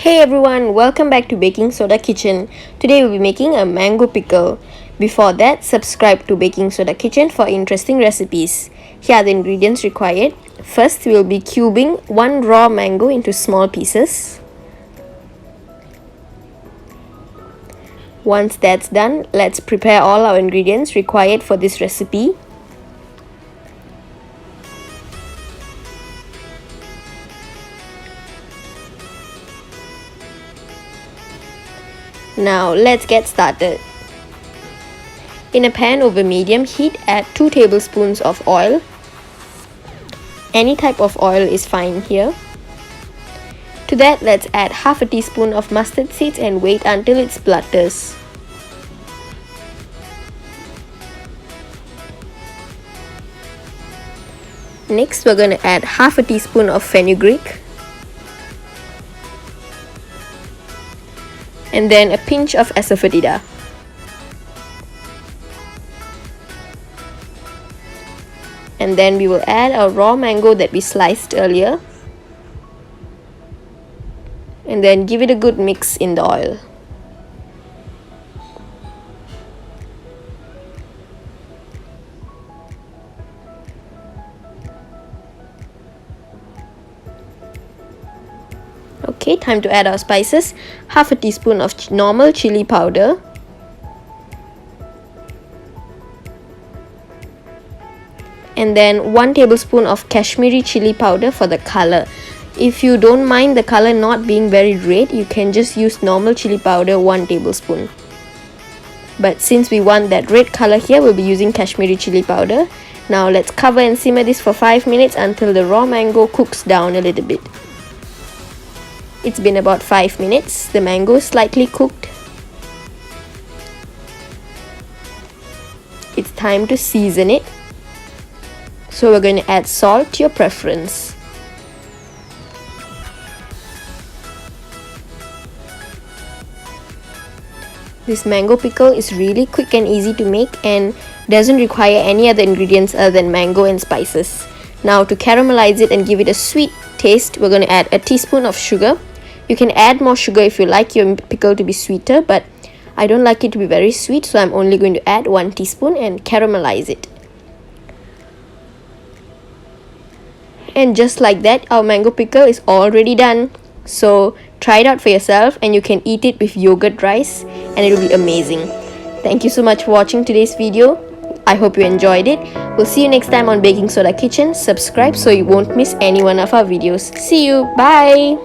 Hey everyone, welcome back to Baking Soda Kitchen. Today we'll be making a mango pickle. Before that, subscribe to Baking Soda Kitchen for interesting recipes. Here are the ingredients required. First, we'll be cubing one raw mango into small pieces. Once that's done, let's prepare all our ingredients required for this recipe. Now let's get started. In a pan over medium heat, add 2 tablespoons of oil. Any type of oil is fine here. To that, let's add half a teaspoon of mustard seeds and wait until it splutters. Next, we're going to add half a teaspoon of fenugreek. And then a pinch of ASAFOETIDA. And then we will add our raw mango that we sliced earlier. And then give it a good mix in the oil. Okay, time to add our spices. Half a teaspoon of normal chili powder. And then 1 tablespoon of Kashmiri chili powder for the color. If you don't mind the color not being very red, you can just use normal chili powder 1 tablespoon. But since we want that red color here, we'll be using Kashmiri chili powder. Now let's cover and simmer this for 5 minutes until the raw mango cooks down a little bit. It's been about 5 minutes. The mango is slightly cooked. It's time to season it. So we're going to add salt to your preference. This mango pickle is really quick and easy to make and doesn't require any other ingredients other than mango and spices. Now to caramelize it and give it a sweet taste, we're going to add a teaspoon of sugar. You can add more sugar if you like your pickle to be sweeter, but I don't like it to be very sweet, so I'm only going to add 1 teaspoon and caramelize it. And just like that, our mango pickle is already done. So try it out for yourself and you can eat it with yogurt rice and it will be amazing. Thank you so much for watching today's video. I hope you enjoyed it. We'll see you next time on Baking Soda Kitchen. Subscribe so you won't miss any one of our videos. See you. Bye.